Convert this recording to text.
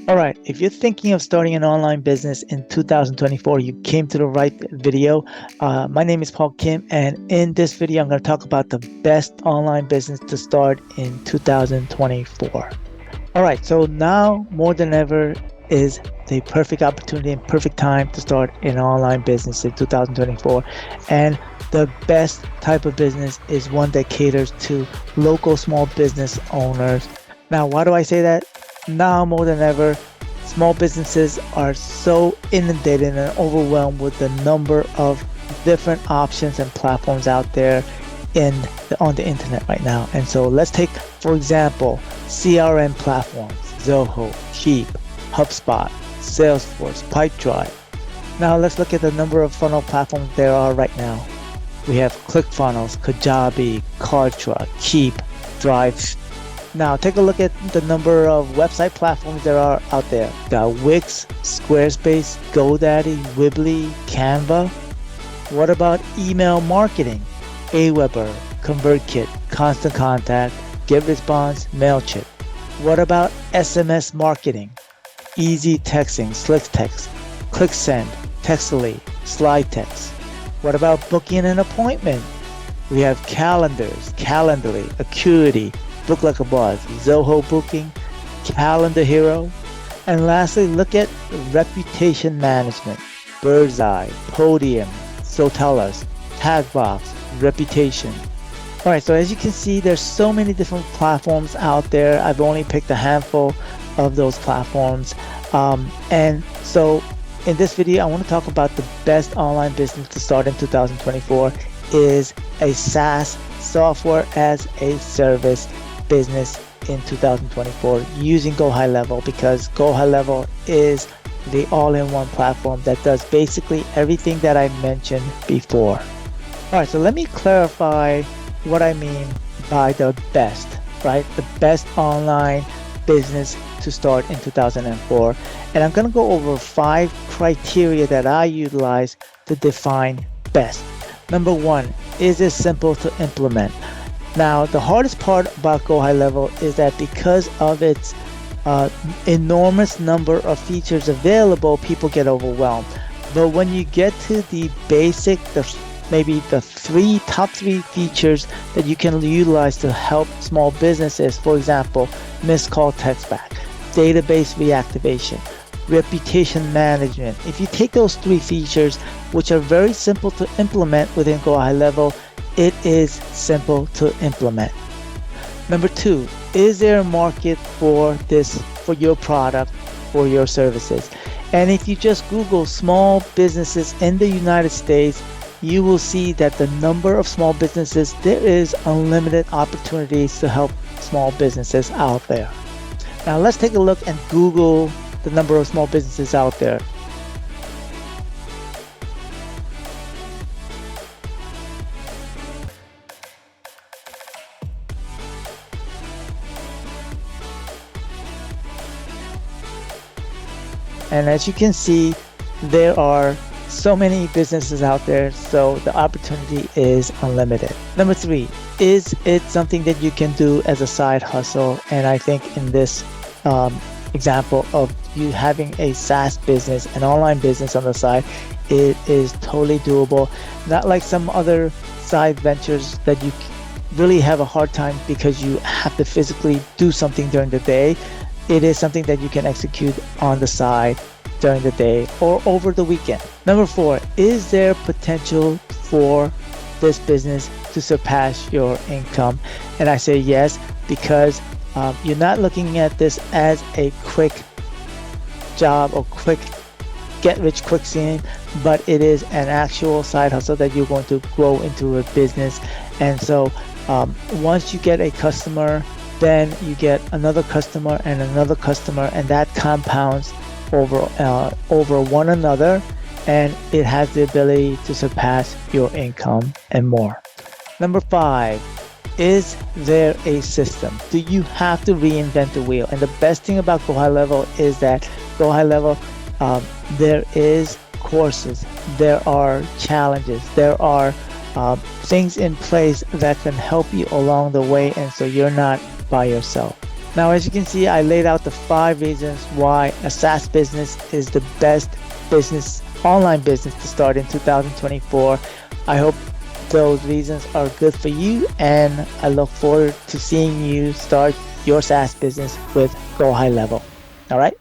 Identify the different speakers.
Speaker 1: All right, if you're thinking of starting an online business in 2024, you came to the right video. My name is Paul Kim, and in this video, I'm going to talk about the best online business to start in 2024. All right, so now more than ever is the perfect opportunity and perfect time to start an online business in 2024. And the best type of business is one that caters to local small business owners. Now, why do I say that? Now more than ever, small businesses are so inundated and overwhelmed with the number of different options and platforms out there on the internet right now. And so let's take, for example, CRM platforms: Zoho, Keep, HubSpot, Salesforce, Pipedrive. Now let's look at the number of funnel platforms there are right now. We have ClickFunnels, Kajabi, Kartra, Keep, Drive. Now take a look at the number of website platforms there are out there. Got Wix, Squarespace, GoDaddy, Weebly, Canva. What about email marketing? Aweber, ConvertKit, Constant Contact, GetResponse, MailChimp. What about SMS marketing? Easy Texting, SlickText, ClickSend, Textly, SlideText. What about booking an appointment? We have Calendars, Calendly, Acuity, Book Like a Boss, Zoho Booking, Calendar Hero. And lastly, look at reputation management: Birdseye, Podium, Sotellus, Tagbox, Reputation. All right, so as you can see, there's so many different platforms out there. I've only picked a handful of those platforms. And so in this video, I want to talk about the best online business to start in 2024 is a SaaS, software as a service business in 2024 using GoHighLevel, because GoHighLevel is the all-in-one platform that does basically everything that I mentioned before. All right, so let me clarify what I mean by the best, right? The best online business to start in 2004. And I'm going to go over 5 criteria that I utilize to define best. Number 1, is it simple to implement? Now, the hardest part about GoHighLevel is that because of its enormous number of features available, people get overwhelmed. But when you get to the basic, maybe the top three features that you can utilize to help small businesses, for example, missed call text back, database reactivation, reputation management. If you take those 3 features, which are very simple to implement within GoHighLevel, it is simple to implement. Number 2, is there a market for your product, for your services? And if you just Google small businesses in the United States, you will see that the number of small businesses, there is unlimited opportunities to help small businesses out there. Now let's take a look and Google the number of small businesses out there. And as you can see, there are so many businesses out there, so the opportunity is unlimited. Number 3, is it something that you can do as a side hustle? And I think in this example of you having a SaaS business, an online business on the side, it is totally doable. Not like some other side ventures that you really have a hard time because you have to physically do something during the day. It is something that you can execute on the side during the day or over the weekend. Number 4, is there potential for this business to surpass your income? And I say yes, because you're not looking at this as a quick job or quick get-rich-quick scheme, but it is an actual side hustle that you're going to grow into a business. And so once you get a customer, then you get another customer and another customer, and that compounds over one another, and it has the ability to surpass your income and more. Number 5, is there a system? Do you have to reinvent the wheel? And the best thing about GoHighLevel is that GoHighLevel, there is courses, there are challenges, there are things in place that can help you along the way, and so you're not by yourself. Now, as you can see, I laid out the 5 reasons why a SaaS business is the best business, online business to start in 2024. I hope those reasons are good for you, and I look forward to seeing you start your SaaS business with GoHighLevel. All right.